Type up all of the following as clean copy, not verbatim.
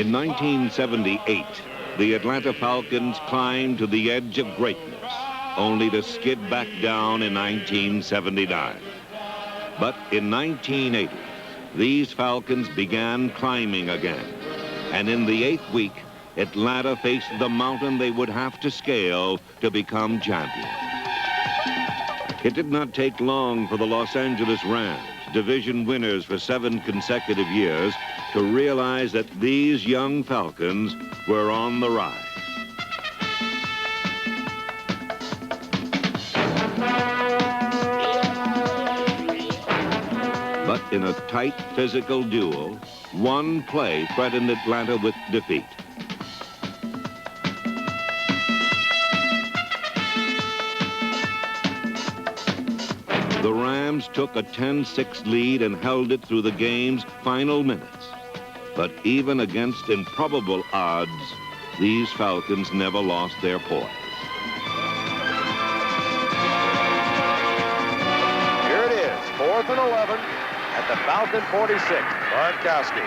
In 1978, the Atlanta Falcons climbed to the edge of greatness, only to skid back down in 1979. But in 1980, these Falcons began climbing again. And in the 8th week, Atlanta faced the mountain they would have to scale to become champions. It did not take long for the Los Angeles Rams, division winners for 7 consecutive years, to realize that these young Falcons were on the rise. But in a tight physical duel, one play threatened Atlanta with defeat. The Rams took a 10-6 lead and held it through the game's final minutes. But even against improbable odds, these Falcons never lost their poise. Here it is, 4th and 11 at the Falcon 46. Bartkowski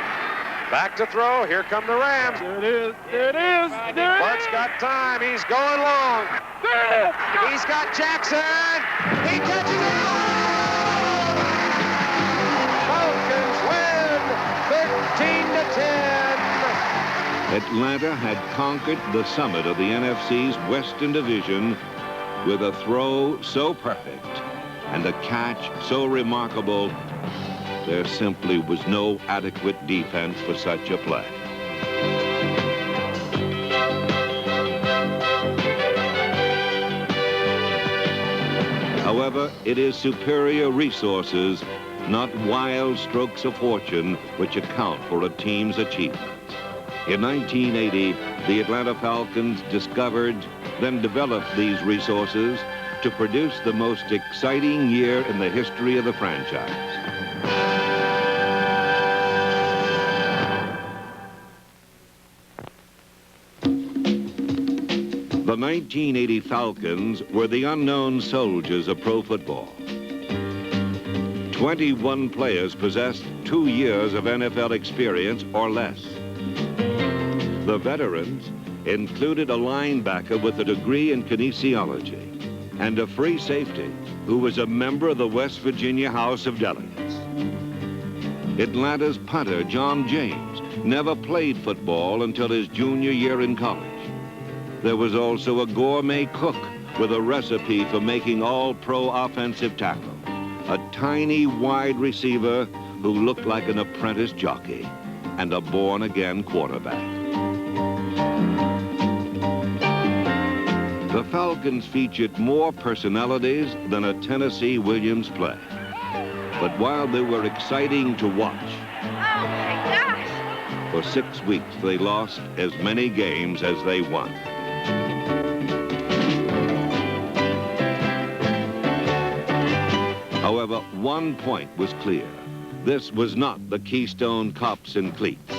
back to throw. Here come the Rams. There it is. There it is. There it is. Bart's got time. He's going long. There it is. He's got Jackson. He catches it. Falcons win 13-10. Atlanta had conquered the summit of the NFC's Western Division with a throw so perfect and a catch so remarkable, there simply was no adequate defense for such a play. However, it is superior resources, not wild strokes of fortune, which account for a team's achievements. In 1980, the Atlanta Falcons discovered, then developed these resources to produce the most exciting year in the history of the franchise. The 1980 Falcons were the unknown soldiers of pro football. 21 players possessed 2 years of NFL experience or less. The veterans included a linebacker with a degree in kinesiology and a free safety who was a member of the West Virginia House of Delegates. Atlanta's punter, John James, never played football until his junior year in college. There was also a gourmet cook with a recipe for making all-pro offensive tackle, a tiny wide receiver who looked like an apprentice jockey, and a born-again quarterback. The Falcons featured more personalities than a Tennessee Williams play. But while they were exciting to watch, oh my gosh, for 6 weeks they lost as many games as they won. However, one point was clear. This was not the Keystone Cops and Cleats,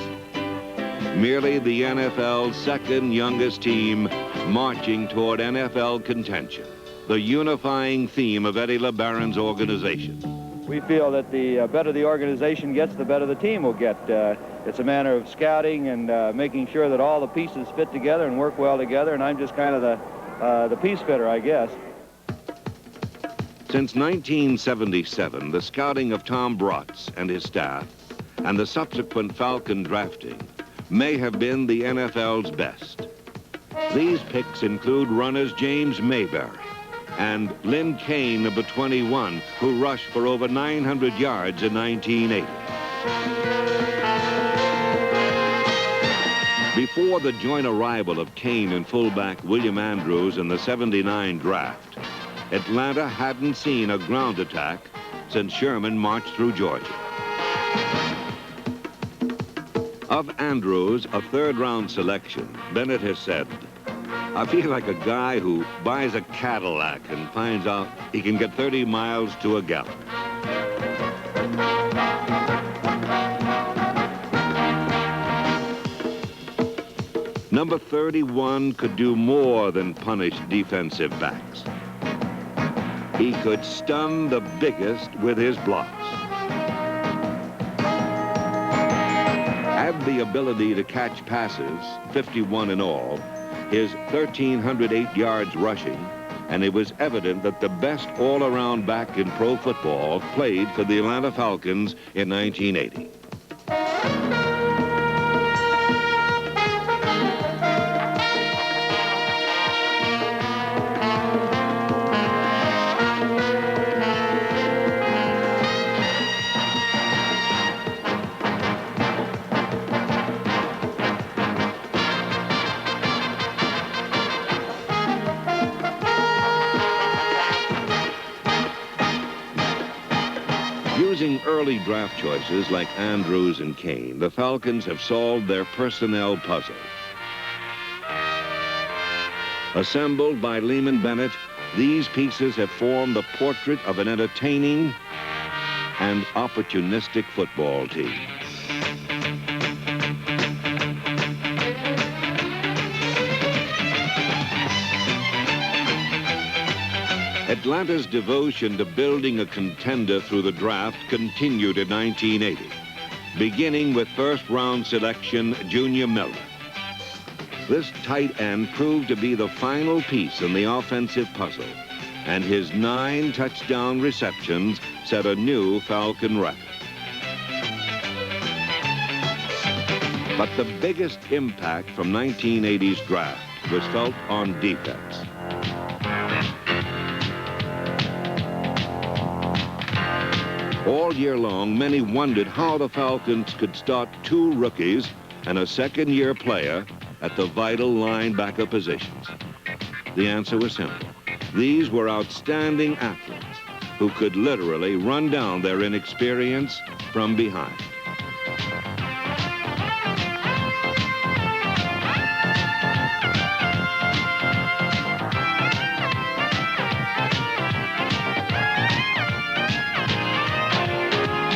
merely the NFL's second youngest team marching toward NFL contention, the unifying theme of Eddie LeBaron's organization. We feel that the better the organization gets, the better the team will get. It's a matter of scouting and making sure that all the pieces fit together and work well together, and I'm just kind of the piece fitter, I guess. Since 1977, the scouting of Tom Bratz and his staff and the subsequent Falcon drafting may have been the NFL's best. These picks include runners James Mayberry and Lynn Kane, number 21, who rushed for over 900 yards in 1980. Before the joint arrival of Kane and fullback William Andrews in the '79 draft, Atlanta hadn't seen a ground attack since Sherman marched through Georgia. Of Andrews, a third-round selection, Bennett has said, "I feel like a guy who buys a Cadillac and finds out he can get 30 miles to a gallon." Number 31 could do more than punish defensive backs. He could stun the biggest with his blocks. Add the ability to catch passes, 51 in all, his 1,308 yards rushing, and it was evident that the best all-around back in pro football played for the Atlanta Falcons in 1980. Using early draft choices like Andrews and Kane, the Falcons have solved their personnel puzzle. Assembled by Lehman Bennett, these pieces have formed the portrait of an entertaining and opportunistic football team. Atlanta's devotion to building a contender through the draft continued in 1980, beginning with first-round selection Junior Miller. This tight end proved to be the final piece in the offensive puzzle, and his 9 touchdown receptions set a new Falcon record. But the biggest impact from 1980's draft was felt on defense. All year long, many wondered how the Falcons could start 2 rookies and a second-year player at the vital linebacker positions. The answer was simple. These were outstanding athletes who could literally run down their inexperience from behind.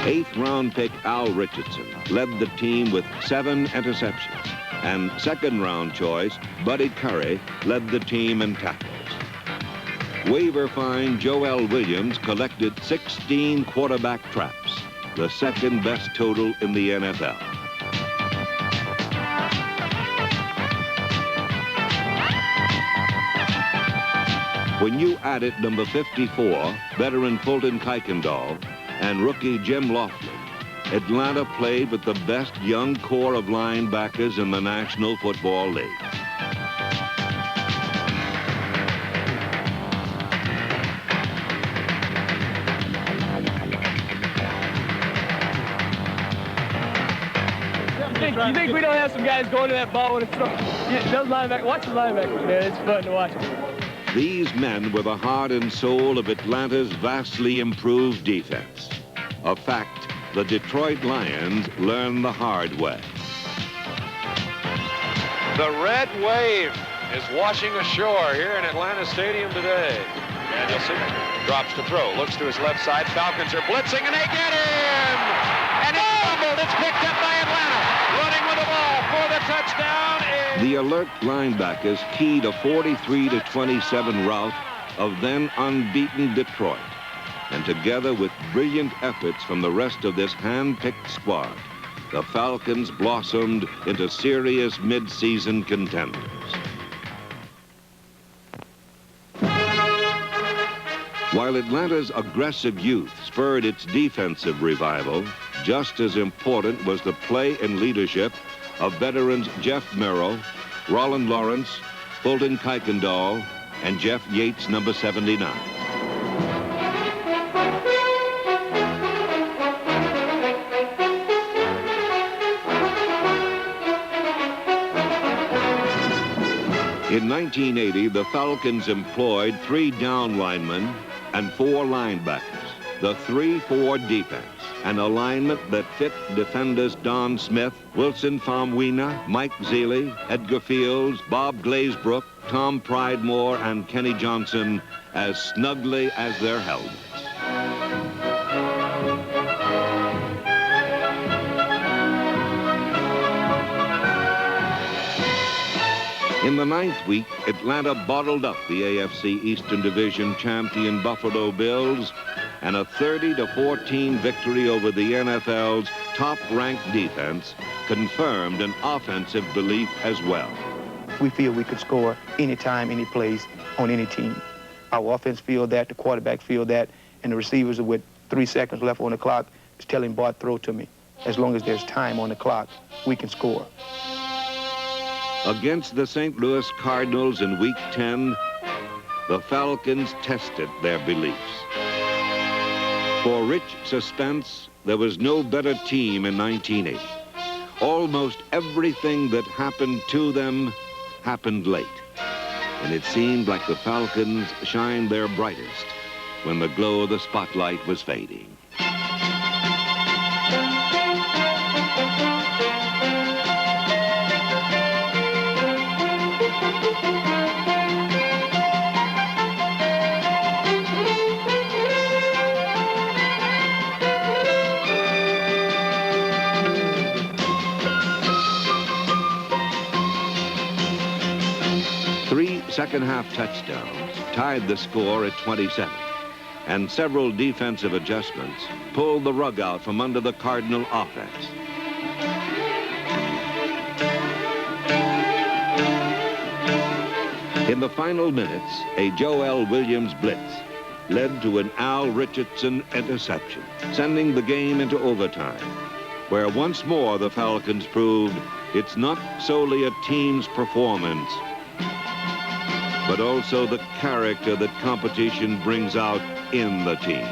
Eighth-round pick Al Richardson led the team with 7 interceptions, and second-round choice Buddy Curry led the team in tackles. Waiver find Joel Williams collected 16 quarterback traps, the second-best total in the NFL. When you added number 54, veteran Fulton Kuykendall, and rookie Jim Laughlin, Atlanta played with the best young core of linebackers in the National Football League. You think we don't have some guys going to that ball when it's thrown? Yeah, those linebackers, watch the linebackers, man. It's fun to watch them. These men were the heart and soul of Atlanta's vastly improved defense. A fact the Detroit Lions learned the hard way. The red wave is washing ashore here in Atlanta Stadium today. Danielson drops to throw, looks to his left side. Falcons are blitzing, and they get him! And it's fumbled. It's picked up by Atlanta. Running with the ball for the touchdown is... The alert linebackers keyed a 43-27 rout of then unbeaten Detroit. And together with brilliant efforts from the rest of this hand-picked squad, the Falcons blossomed into serious mid-season contenders. While Atlanta's aggressive youth spurred its defensive revival, just as important was the play and leadership of veterans Jeff Merrill, Roland Lawrence, Fulton Kuykendall, and Jeff Yates, number 79. In 1980, the Falcons employed 3 down linemen and 4 linebackers, the 3-4 defense, an alignment that fit defenders Don Smith, Wilson Famwina, Mike Zealy, Edgar Fields, Bob Glazebrook, Tom Pridemore, and Kenny Johnson as snugly as their helmets. In the 9th week, Atlanta bottled up the AFC Eastern Division champion Buffalo Bills, and a 30-14 victory over the NFL's top-ranked defense confirmed an offensive belief as well. We feel we could score anytime, any place, on any team. Our offense feel that, the quarterback feel that, and the receivers with 3 seconds left on the clock is telling Bart, throw to me. As long as there's time on the clock, we can score. Against the St. Louis Cardinals in Week 10, the Falcons tested their beliefs. For rich suspense, there was no better team in 1980. Almost everything that happened to them happened late. And it seemed like the Falcons shined their brightest when the glow of the spotlight was fading. Three second-half touchdowns tied the score at 27, and several defensive adjustments pulled the rug out from under the Cardinal offense. In the final minutes, a Joel Williams blitz led to an Al Richardson interception, sending the game into overtime, where once more the Falcons proved it's not solely a team's performance, but also the character that competition brings out in the team.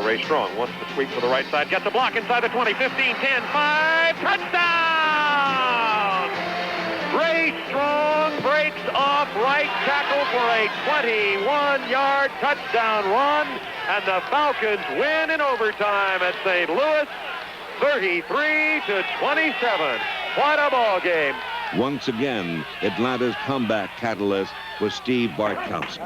Ray Strong wants to sweep to the right side, gets a block inside the 20, 15, 10, 5, touchdown! Ray Strong breaks off right tackle for a 21-yard touchdown run, and the Falcons win in overtime at St. Louis, 33-27. What a ball game. Once again, Atlanta's comeback catalyst was Steve Bartkowski.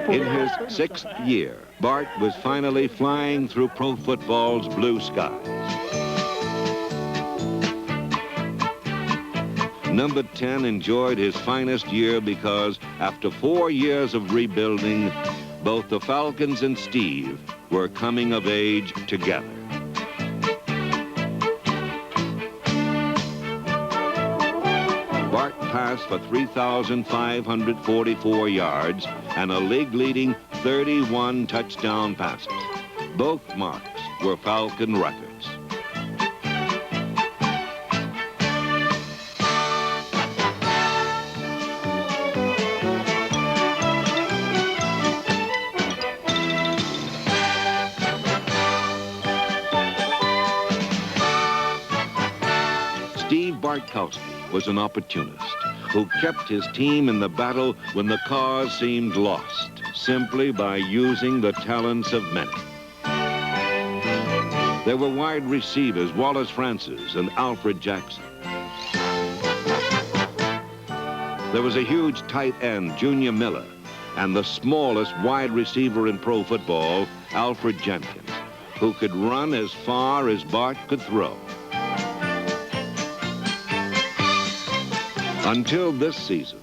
In his 6th year, Bart was finally flying through pro football's blue skies. Number 10 enjoyed his finest year because after 4 years of rebuilding, both the Falcons and Steve were coming of age together. Bart passed for 3,544 yards and a league-leading 31 touchdown passes. Both marks were Falcon records. Steve Bartkowski was an opportunist who kept his team in the battle when the cause seemed lost, simply by using the talents of many. There were wide receivers Wallace Francis and Alfred Jackson. There was a huge tight end, Junior Miller, and the smallest wide receiver in pro football, Alfred Jenkins, who could run as far as Bart could throw. Until this season,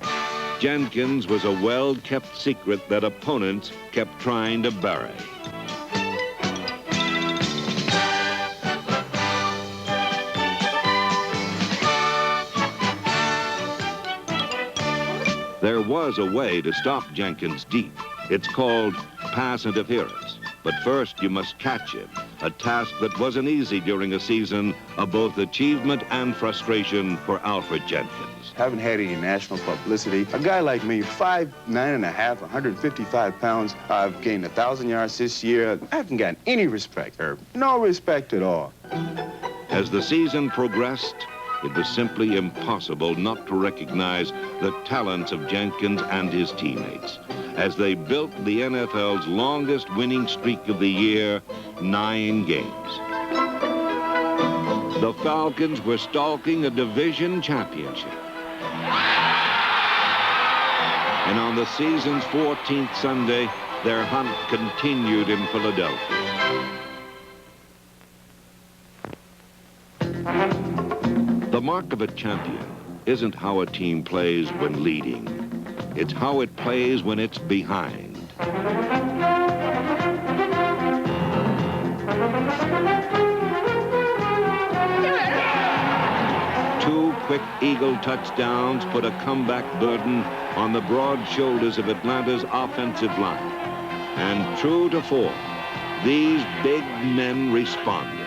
Jenkins was a well-kept secret that opponents kept trying to bury. There was a way to stop Jenkins deep. It's called pass interference. But first, you must catch him, a task that wasn't easy during a season of both achievement and frustration for Alfred Jenkins. Haven't had any national publicity. A guy like me, 5'9½", 155 pounds, I've gained 1,000 yards this year. I haven't gotten any respect, Herb. No respect at all. As the season progressed, it was simply impossible not to recognize the talents of Jenkins and his teammates as they built the NFL's longest winning streak of the year, 9 games. The Falcons were stalking a division championship. And on the season's 14th Sunday, their hunt continued in Philadelphia. The mark of a champion isn't how a team plays when leading. It's how it plays when it's behind. Two quick Eagle touchdowns put a comeback burden on the broad shoulders of Atlanta's offensive line. And true to form, these big men responded.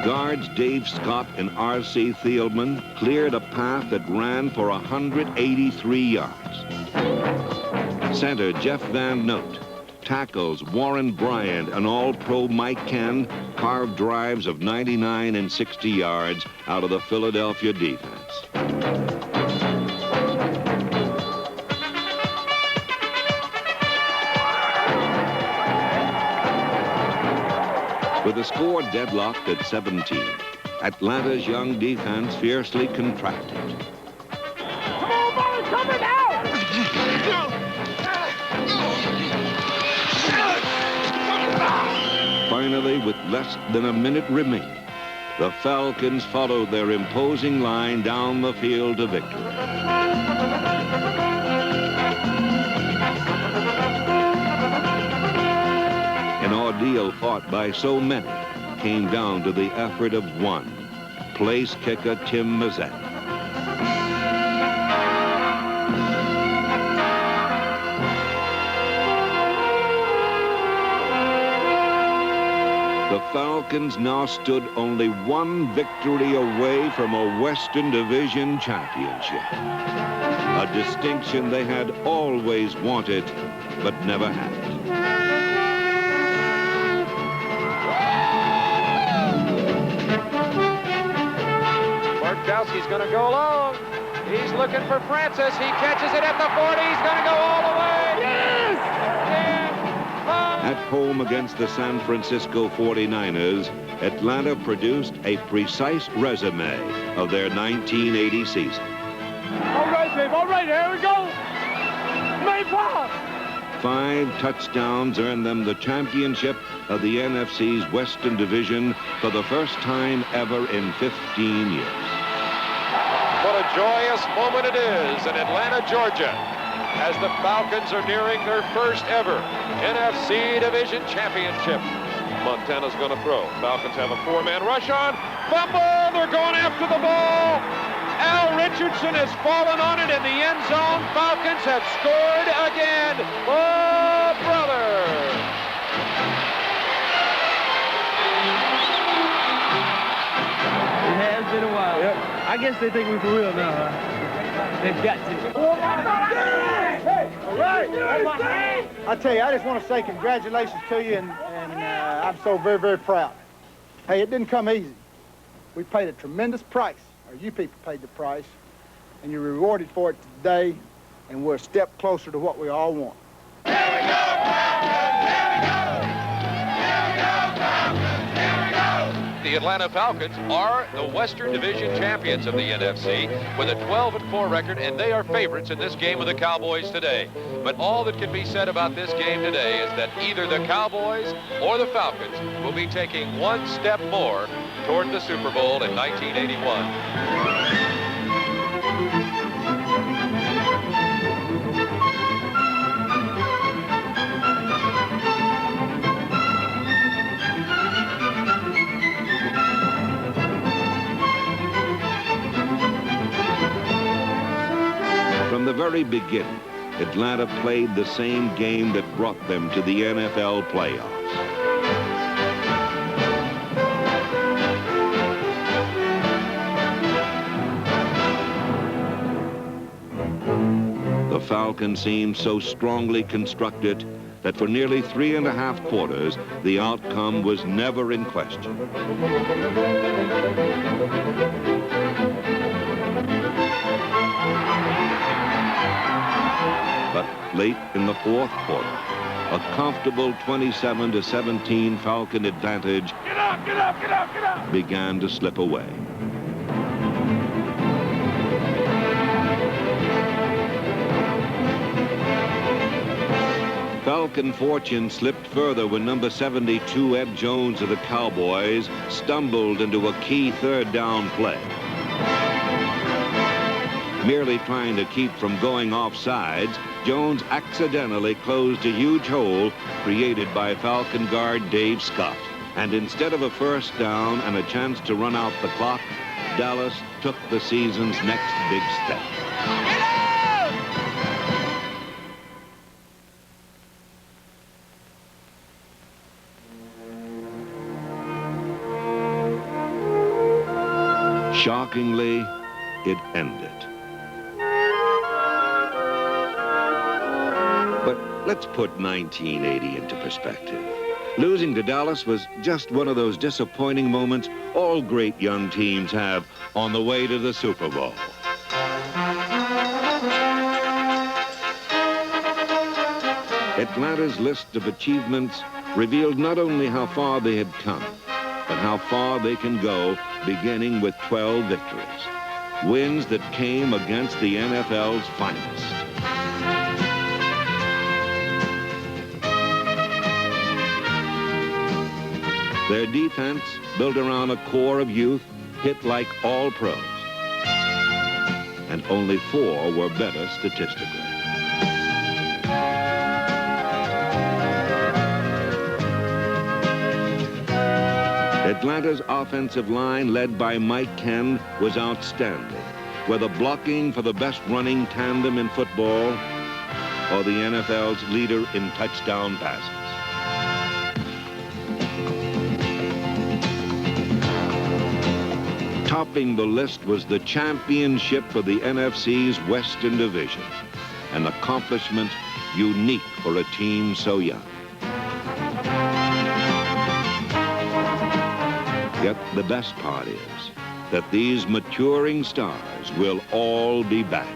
Guards Dave Scott and R.C. Thielman cleared a path that ran for 183 yards. Center Jeff Van Note, tackles Warren Bryant and All-Pro Mike Ken carved drives of 99 and 60 yards out of the Philadelphia defense. With the score deadlocked at 17, Atlanta's young defense fiercely contracted. Come on, boys, coming out! Finally, with less than a minute remaining, the Falcons followed their imposing line down the field to victory. An ordeal fought by so many came down to the effort of one, place kicker Tim Mazzette. The Falcons now stood only one victory away from a Western Division championship. A distinction they had always wanted, but never had. Bartkowski's going to go long. He's looking for Francis. He catches it at the 40. He's going to go all the way. Yes! 10, 5. At home against the San Francisco 49ers, Atlanta produced a precise resume of their 1980 season. All right, babe, all right, here we go. Maypop! 5 touchdowns earned them the championship of the NFC's Western Division for the first time ever in 15 years. What a joyous moment it is in Atlanta, Georgia, as the Falcons are nearing their first ever NFC Division Championship. Montana's going to throw. Falcons have a 4-man rush on. Fumble! They're going after the ball. Al Richardson has fallen on it in the end zone. Falcons have scored again. Oh, brother! It has been a while. Yep. I guess they think we're for real now, huh? They've got to. All right. I tell you, I just want to say congratulations to you, and I'm so very, very proud. Hey, it didn't come easy. We paid a tremendous price, or you people paid the price, and you're rewarded for it today, and we're a step closer to what we all want. Here we go, Falcons! Here we go! Here we go, Falcons! Here we go! The Atlanta Falcons are the Western Division champions of the NFC with a 12-4 record, and they are favorites in this game with the Cowboys today. But all that can be said about this game today is that either the Cowboys or the Falcons will be taking one step more toward the Super Bowl in 1981. From the very beginning, Atlanta played the same game that brought them to the NFL playoffs. The Falcons seemed so strongly constructed that for nearly 3.5 quarters, the outcome was never in question. But late in the 4th quarter, a comfortable 27-17 Falcon advantage began to slip away. Falcon fortune slipped further when number 72, Ed Jones of the Cowboys, stumbled into a key third down play. Merely trying to keep from going off sides, Jones accidentally closed a huge hole created by Falcon guard Dave Scott. And instead of a first down and a chance to run out the clock, Dallas took the season's next big step. Shockingly, it ended. But let's put 1980 into perspective. Losing to Dallas was just one of those disappointing moments all great young teams have on the way to the Super Bowl. Atlanta's list of achievements revealed not only how far they had come, but how far they can go, beginning with 12 victories. Wins that came against the NFL's finest. Their defense, built around a core of youth, hit like all pros. And only 4 were better statistically. Atlanta's offensive line, led by Mike Ken, was outstanding, whether blocking for the best running tandem in football or the NFL's leader in touchdown passes. Topping the list was the championship for the NFC's Western Division, an accomplishment unique for a team so young. Yet the best part is that these maturing stars will all be back.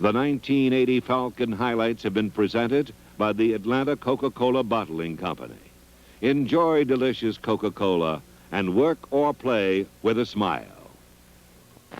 The 1980 Falcon highlights have been presented by the Atlanta Coca-Cola Bottling Company. Enjoy delicious Coca-Cola and work or play with a smile.